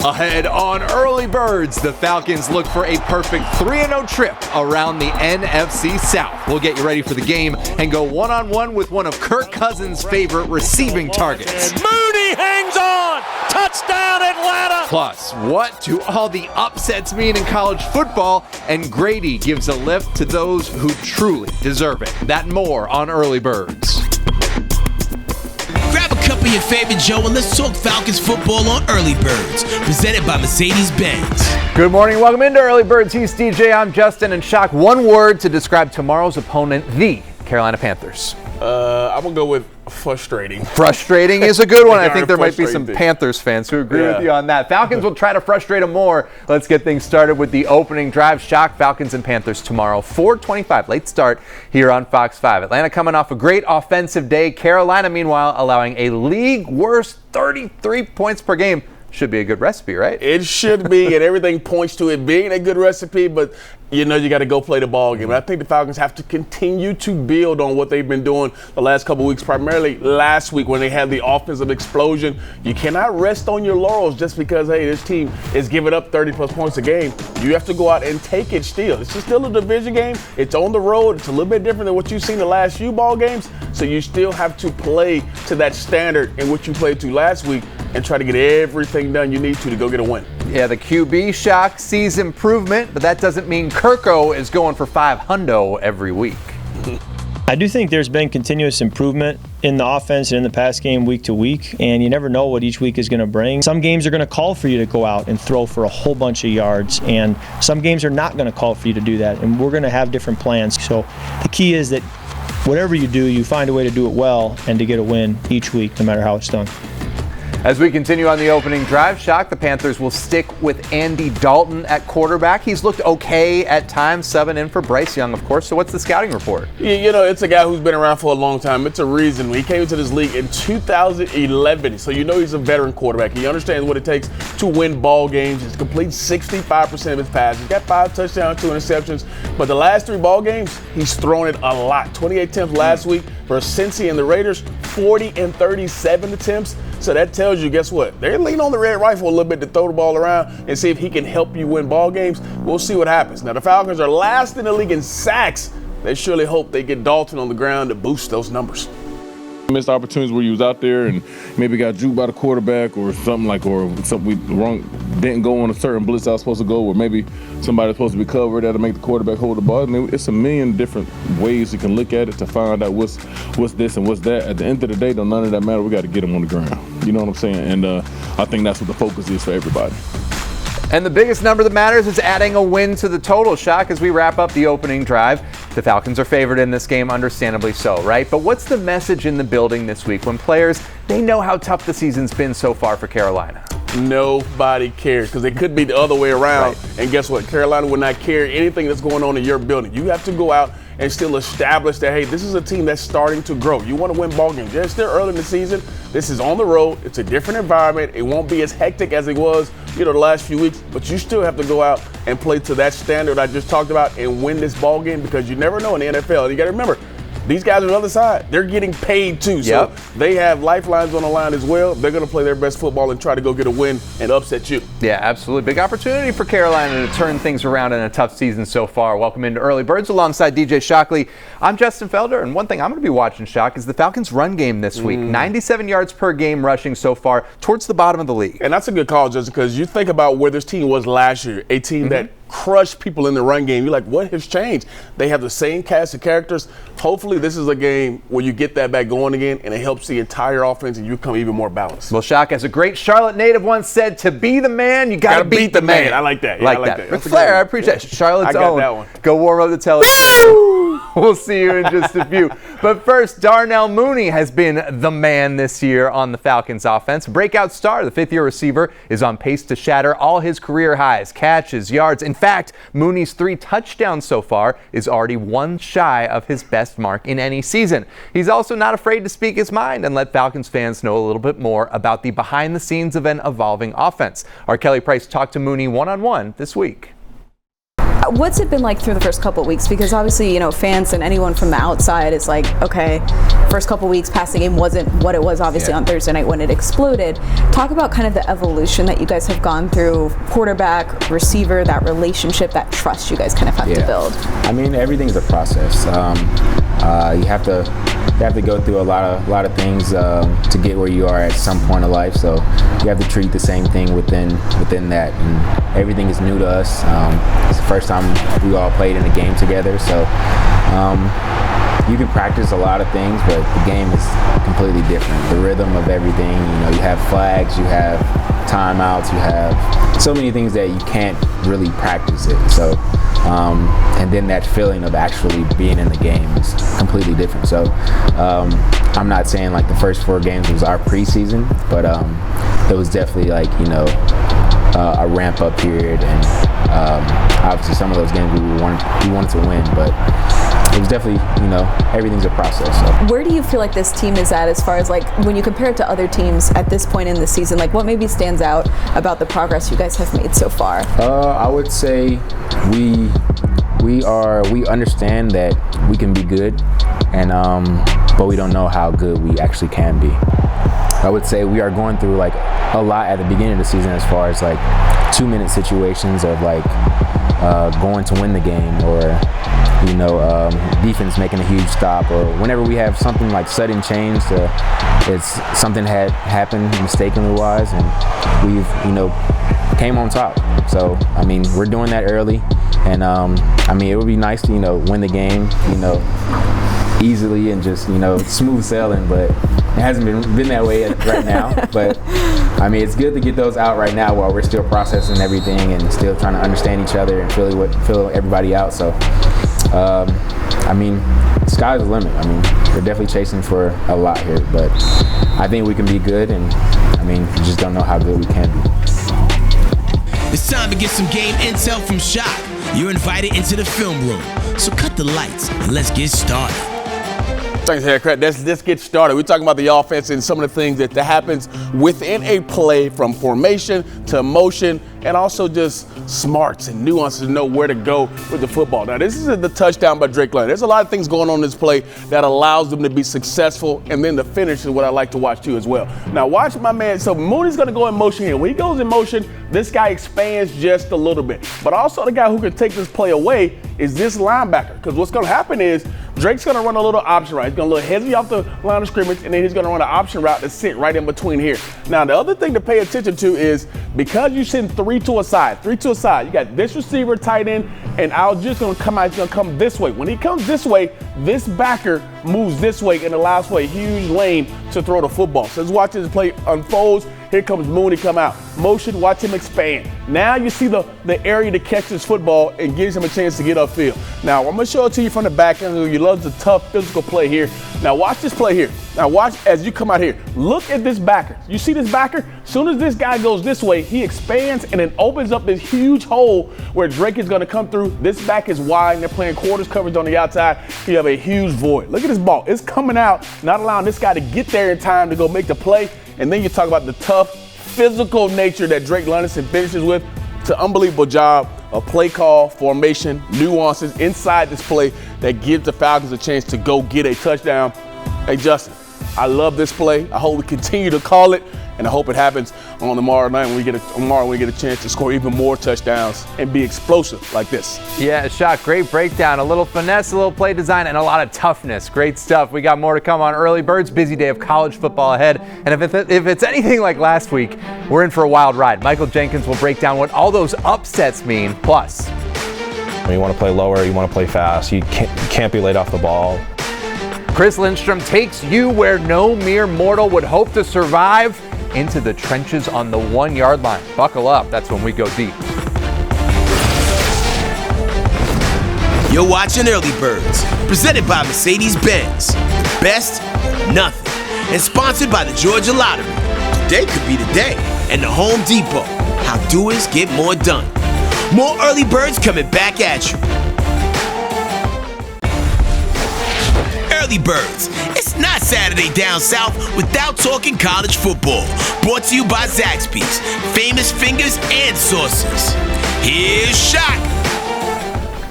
Ahead on Early Birds, the Falcons look for a perfect 3-0 trip around the NFC South. We'll get you ready for the game and go one-on-one with one of Kirk Cousins' favorite receiving targets. Mooney hangs on! Touchdown, Atlanta! Plus, what do all the upsets mean in college football? And Grady gives a lift to those who truly deserve it. That and more on Early Birds. Grab a cup of your favorite Joe and let's talk Falcons football on Early Birds, presented by Mercedes-Benz. Good morning, welcome into Early Birds. He's DJ, I'm Justin, and Shock. One word to describe tomorrow's opponent, the Carolina Panthers. I'm going to go with frustrating. Frustrating is a good one. I think there might be some Panthers fans who agree with you on that. Falcons will try to frustrate them more. Let's get things started with the opening drive. Shock, Falcons and Panthers tomorrow, 4:25. Late start here on Fox 5. Atlanta coming off a great offensive day. Carolina, meanwhile, allowing a league-worst 33 points per game. Should be a good recipe, right? It should be, and everything points to it being a good recipe, but you know you got to go play the ball game. I think the Falcons have to continue to build on what they've been doing the last couple of weeks, primarily last week when they had the offensive explosion. You cannot rest on your laurels just because, hey, this team is giving up 30-plus points a game. You have to go out and take it still. It's still a division game. It's on the road. It's a little bit different than what you've seen the last few ball games, so you still have to play to that standard in which you played to last week and try to get everything done you need to go get a win. Yeah, the QB Shock sees improvement, but that doesn't mean Kirko is going for 500 every week. I do think there's been continuous improvement in the offense and in the pass game week to week, and you never know what each week is going to bring. Some games are going to call for you to go out and throw for a whole bunch of yards, and some games are not going to call for you to do that, and we're going to have different plans. So the key is that whatever you do, you find a way to do it well and to get a win each week, no matter how it's done. As we continue on the opening drive, Shock, the Panthers will stick with Andy Dalton at quarterback. He's looked okay at times, subbing in for Bryce Young, of course. So what's the scouting report? You know, it's a guy who's been around for a long time. It's a reason. He came into this league in 2011, so you know he's a veteran quarterback. He understands what it takes to win ball games. He's completed 65% of his passes. He's got 5 touchdowns, 2 interceptions. But the last 3 ball games, he's thrown it a lot. 28 attempts last week versus Cincy and the Raiders, 40 and 37 attempts. So that tells you, guess what? They're leaning on the red rifle a little bit to throw the ball around and see if he can help you win ball games. We'll see what happens. Now, the Falcons are last in the league in sacks. They surely hope they get Dalton on the ground to boost those numbers. Missed opportunities where you was out there and maybe got juked by the quarterback or something we didn't go on a certain blitz I was supposed to go, or maybe somebody was supposed to be covered that'll make the quarterback hold the ball. I mean, it's a million different ways you can look at it to find out what's this and what's that. At the end of the day, though, none of that matter. We got to get them on the ground. You know what I'm saying? And I think that's what the focus is for everybody. And the biggest number that matters is adding a win to the total. Shock, as we wrap up the opening drive. The Falcons are favored in this game, understandably so, right? But what's the message in the building this week when players, they know how tough the season's been so far for Carolina? Nobody cares, because it could be the other way around. Right. And guess what? Carolina would not care anything that's going on in your building. You have to go out and still establish that, hey, this is a team that's starting to grow. You want to win ball games. Yeah, it's still early in the season. This is on the road. It's a different environment. It won't be as hectic as it was, the last few weeks. But you still have to go out and play to that standard I just talked about and win this ball game, because you never know in the NFL. You got to remember, these guys on the other side, they're getting paid too. So they have lifelines on the line as well. They're going to play their best football and try to go get a win and upset you. Yeah, absolutely. Big opportunity for Carolina to turn things around in a tough season so far. Welcome into Early Birds alongside DJ Shockley. I'm Justin Felder, and one thing I'm going to be watching, Shock, is the Falcons' run game this week. 97 yards per game rushing so far, towards the bottom of the league. And that's a good call, Justin, because you think about where this team was last year, a team that crushed people in the run game. You're like, what has changed? They have the same cast of characters. Hopefully this is a game where you get that back going again, and it helps the entire offense and you become even more balanced. Well, Shock, as a great Charlotte native once said, to be the man, you got to beat the man. I like that. Yeah, like that. Ric Flair, I appreciate it. Charlotte's I got own. That one. Go warm up the television. We'll see you in just a few. But first, Darnell Mooney has been the man this year on the Falcons offense. Breakout star, the fifth-year receiver, is on pace to shatter all his career highs, catches, yards. In fact, Mooney's 3 touchdowns so far is already 1 shy of his best mark in any season. He's also not afraid to speak his mind and let Falcons fans know a little bit more about the behind the scenes of an evolving offense. Our Kelly Price talked to Mooney one-on-one this week. What's it been like through the first couple of weeks? Because obviously, fans and anyone from the outside is like, okay, first couple of weeks passing game wasn't what it was obviously on Thursday night when it exploded. Talk about kind of the evolution that you guys have gone through, quarterback, receiver, that relationship, that trust you guys kind of have to build. I mean, everything's a process. You have to go through a lot of things to get where you are at some point of life. So you have to treat the same thing within that. And everything is new to us. It's the first time we all played in a game together. So you can practice a lot of things, but the game is completely different. The rhythm of everything. You have flags, you have timeouts, you have so many things that you can't really practice it. So. And then that feeling of actually being in the game is completely different. So I'm not saying like the first 4 games was our preseason, but it was definitely like, a ramp up period. And obviously some of those games we wanted to win, but it was definitely, everything's a process. So. Where do you feel like this team is at as far as like when you compare it to other teams at this point in the season? Like what maybe stands out about the progress you guys have made so far? I would say we understand that we can be good, and but we don't know how good we actually can be. I would say we are going through like a lot at the beginning of the season as far as like 2-minute situations of like going to win the game, or defense making a huge stop, or whenever we have something like sudden change, it's something had happened mistakenly wise, and we've came on top. So I mean, we're doing that early, and I mean, it would be nice to win the game easily and just smooth sailing, but it hasn't been that way right now. But I mean, it's good to get those out right now while we're still processing everything and still trying to understand each other and feel everybody out. So I mean, sky's the limit. I mean, we're definitely chasing for a lot here, but I think we can be good, and I mean, we just don't know how good we can be. It's time to get some game intel from Shock. You're invited into the film room, so cut the lights and let's get started. Thanks, Haircut. Let's get started. We're talking about the offense and some of the things that happens within a play, from formation to motion, and also just smarts and nuances to know where to go with the football. Now, this is the touchdown by Drake London. There's a lot of things going on in this play that allows them to be successful, and then the finish is what I like to watch too as well. Now, watch my man. So Mooney's going to go in motion here. When he goes in motion, this guy expands just a little bit. But also the guy who can take this play away is this linebacker, because what's going to happen is Drake's going to run a little option route. He's going to look heavy off the line of scrimmage, and then he's going to run an option route to sit right in between here. Now, the other thing to pay attention to is because you send three to a side, you got this receiver, tight end, and Al just going to come out. He's going to come this way. When he comes this way, this backer moves this way and allows for a huge lane to throw the football. So let's watch this play unfolds. Here comes Mooney come out. Motion, watch him expand. Now you see the area to catch this football and gives him a chance to get upfield. Now I'm going to show it to you from the back end. You love the tough physical play here. Now watch this play here. Now watch as you come out here. Look at this backer. You see this backer? As soon as this guy goes this way, he expands and then opens up this huge hole where Drake is going to come through. This back is wide and they're playing quarters coverage on the outside. You have a huge void. Look at this ball. It's coming out, not allowing this guy to get there in time to go make the play. And then you talk about the tough physical nature that Drake London finishes with. It's an unbelievable job of play call, formation, nuances inside this play that gives the Falcons a chance to go get a touchdown. Hey, Justin, I love this play. I hope we continue to call it, and I hope it happens on tomorrow night when we get a chance to score even more touchdowns and be explosive like this. Yeah, Shock, great breakdown. A little finesse, a little play design, and a lot of toughness. Great stuff. We got more to come on Early Birds. Busy day of college football ahead. And if it's anything like last week, we're in for a wild ride. Michael Jenkins will break down what all those upsets mean. Plus, you want to play lower, you want to play fast. You can't be laid off the ball. Chris Lindstrom takes you where no mere mortal would hope to survive, into the trenches on the 1 yard line. Buckle up, that's when we go deep. You're watching Early Birds, presented by Mercedes-Benz. Best, nothing. And sponsored by the Georgia Lottery. Today could be the day. And the Home Depot. How doers get more done. More Early Birds coming back at you. Early Birds. It's not Saturday down south without talking college football. Brought to you by Zaxby's, famous fingers and sauces. Here's Shock.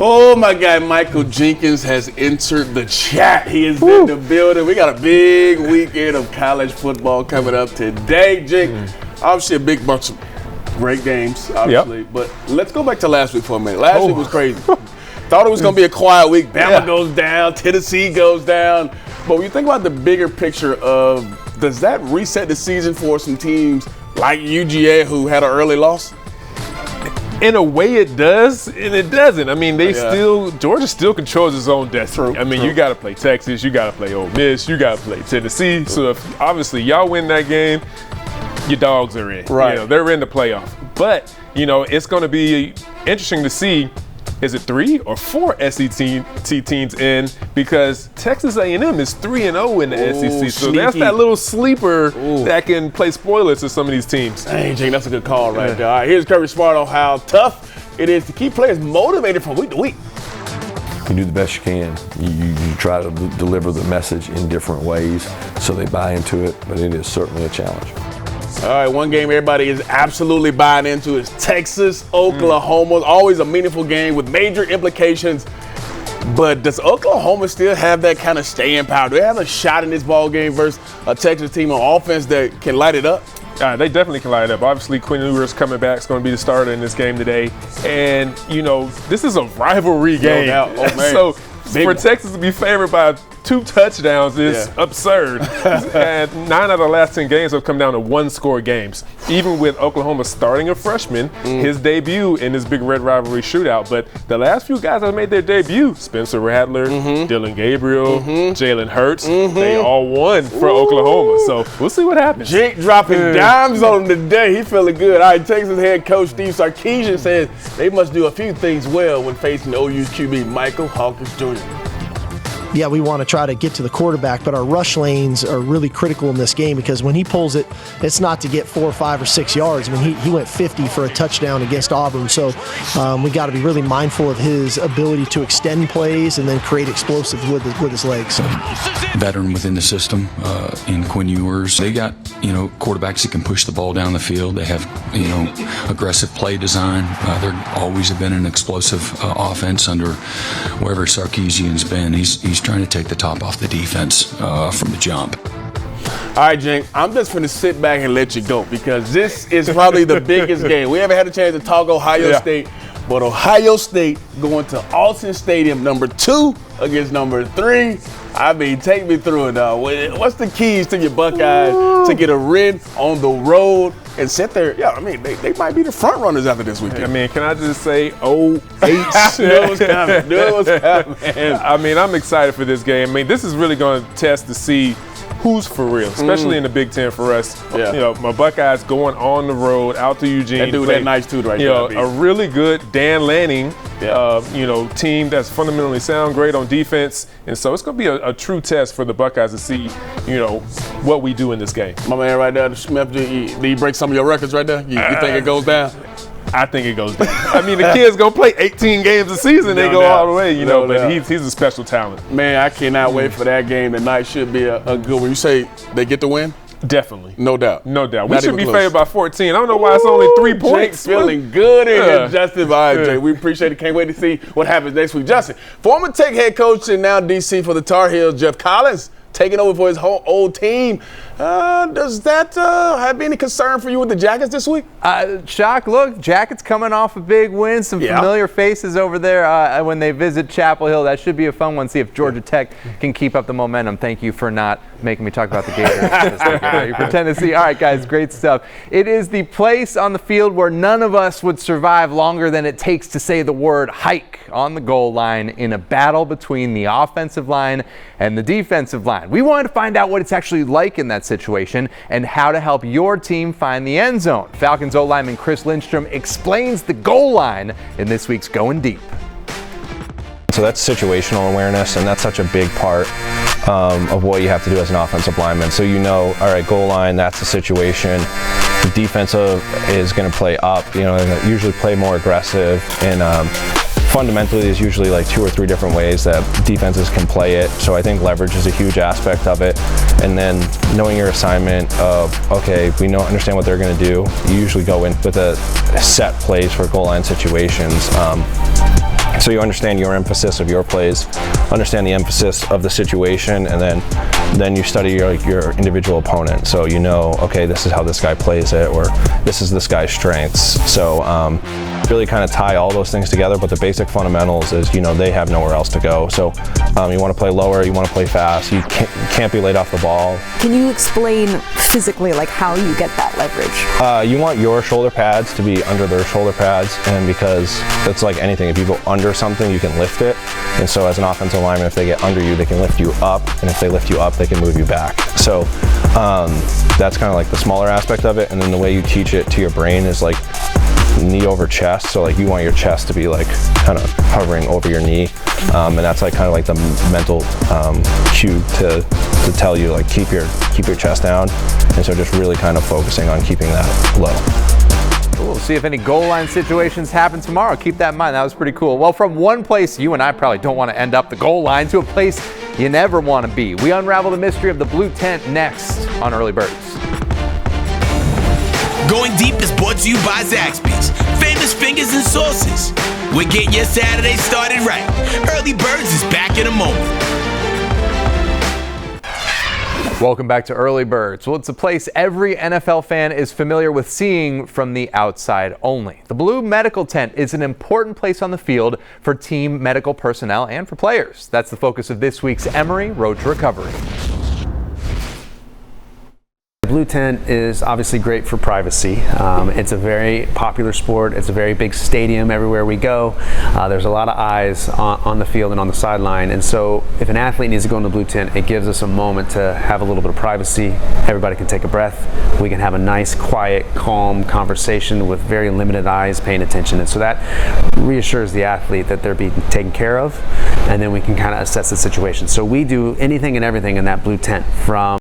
Oh, my guy Michael Jenkins has entered the chat. He is in the building. We got a big weekend of college football coming up today, Jake. Obviously, a big bunch of great games, obviously. Yep. But let's go back to last week for a minute. Last week was crazy. Thought it was going to be a quiet week. Bama goes down. Tennessee goes down. But when you think about the bigger picture of, does that reset the season for some teams like UGA who had an early loss? In a way it does, and it doesn't. I mean, Georgia still controls its own destiny. I mean, you got to play Texas, you got to play Ole Miss, you got to play Tennessee. So if obviously y'all win that game, your dogs are in. Right. They're in the playoff. But, it's going to be interesting to see, is it 3 or 4 SEC teams in? Because Texas A&M is 3-0 in the SEC. So that's that little sleeper that can play spoilers to some of these teams. Hey, Jake, that's a good call right there. All right, here's Kirby Smart on how tough it is to keep players motivated from week to week. You do the best you can. You try to deliver the message in different ways so they buy into it, but it is certainly a challenge. All right, one game everybody is absolutely buying into is Texas, Oklahoma. Always a meaningful game with major implications. But does Oklahoma still have that kind of staying power? Do they have a shot in this ball game versus a Texas team on offense that can light it up? They definitely can light it up. Obviously, Quinn Ewers coming back is going to be the starter in this game today. And, this is a rivalry game. No doubt. Oh, man. So for Texas to be favored by 2 touchdowns is absurd. And 9 out of the last 10 games have come down to 1-score games. Even with Oklahoma starting a freshman, his debut in this big red rivalry shootout. But the last few guys that made their debut, Spencer Rattler, Dylan Gabriel, Jalen Hurts, they all won for Oklahoma. So we'll see what happens. Jake dropping dimes on him today. He feeling good. All right, Texas head coach Steve Sarkisian says they must do a few things well when facing OU's QB Michael Hawkins Jr. Yeah, we want to try to get to the quarterback, but our rush lanes are really critical in this game because when he pulls it, it's not to get 4, 5, or 6 yards. I mean, he went 50 for a touchdown against Auburn, so we got to be really mindful of his ability to extend plays and then create explosives with his legs. Veteran within the system in Quinn Ewers. They got, quarterbacks that can push the ball down the field. They have, aggressive play design. They're always have been an explosive offense under wherever Sarkisian's been. He's trying to take the top off the defense from the jump. All right, Jake, I'm just going to sit back and let you go because this is probably the biggest game. We haven't had a chance to talk Ohio State, but Ohio State going to Alton Stadium, number 2 against number 3. I mean, take me through it now. What's the keys to your Buckeyes to get a win on the road and sit there? Yeah, I mean, they might be the front runners after this weekend. I mean, can I just say, Knew it was coming. I mean, I'm excited for this game. I mean, this is really going to test to see who's for real, especially in the Big Ten for us. Yeah. My Buckeyes going on the road out to Eugene. That dude that nice too right there. A really good Dan Lanning, team that's fundamentally sound, great on defense. And so it's going to be a true test for the Buckeyes to see, what we do in this game. My man right there, Smith, did he break some of your records right there? You think it goes down? I think it goes down. I mean, the kid's going to play 18 games a season. They go all the way, but he's a special talent. Man, I cannot wait for that game tonight. Should be a good one. You say they get the win? Definitely. No doubt. No doubt. We should be favored by 14. I don't know why it's only 3 points. Jake feeling good in here, Justin. All right, Jay, we appreciate it. Can't wait to see what happens next week. Justin, former Tech head coach and now DC for the Tar Heels, Jeff Collins, taking over for his whole old team. Does that have any concern for you with the Jackets this week? Shock, look, Jackets coming off a big win. Some familiar faces over there when they visit Chapel Hill. That should be a fun one. See if Georgia Tech can keep up the momentum. Thank you for not making me talk about the Gators for Tennessee. All right, guys, great stuff. It is the place on the field where none of us would survive longer than it takes to say the word hike on the goal line in a battle between the offensive line and the defensive line. We wanted to find out what it's actually like in that situation and how to help your team find the end zone. Falcons O-lineman Chris Lindstrom explains the goal line in this week's Going Deep. So that's situational awareness, and that's such a big part of what you have to do as an offensive lineman. So all right, goal line, that's the situation. The defensive is going to play up, usually play more aggressive, and fundamentally there's usually like 2 or 3 different ways that defenses can play it. So I think leverage is a huge aspect of it. And then knowing your assignment of, okay, we understand what they're going to do. You usually go in with a set plays for goal line situations. So you understand your emphasis of your plays, understand the emphasis of the situation, and then you study your individual opponent. So you know, okay, this is how this guy plays it, or this is this guy's strengths. So really kind of tie all those things together, but the basic fundamentals is, you know, they have nowhere else to go. So you want to play lower, you want to play fast, you can't be laid off the ball. Can you explain physically like how you get that leverage? You want your shoulder pads to be under their shoulder pads, and because it's like anything, if you go under something, you can lift it. And so as an offensive lineman, if they get under you, they can lift you up, and if they lift you up, they can move you back. So that's kind of like the smaller aspect of it. And then the way you teach it to your brain is like knee over chest. So like you want your chest to be like kind of hovering over your knee, and that's like kind of like the mental cue to tell you like keep your chest down. And so just really kind of focusing on keeping that low. We'll see if any goal line situations happen tomorrow. Keep that in mind. That was pretty cool. Well, from one place you and I probably don't want to end up, the goal line, to a place you never want to be. We unravel the mystery of the blue tent next on Early Birds. Going Deep is brought to you by Zaxby's, famous fingers and sauces. We're getting your Saturday started right. Early Birds is back in a moment. Welcome back to Early Birds. Well, it's a place every NFL fan is familiar with seeing from the outside only. The Blue Medical Tent is an important place on the field for team medical personnel and for players. That's the focus of this week's Emory Road to Recovery. The blue tent is obviously great for privacy. It's a very popular sport. It's a very big stadium everywhere we go. There's a lot of eyes on the field and on the sideline. And so if an athlete needs to go in the blue tent, it gives us a moment to have a little bit of privacy. Everybody can take a breath. We can have a nice, quiet, calm conversation with very limited eyes paying attention. And so that reassures the athlete that they're being taken care of. And then we can kind of assess the situation. So we do anything and everything in that blue tent, from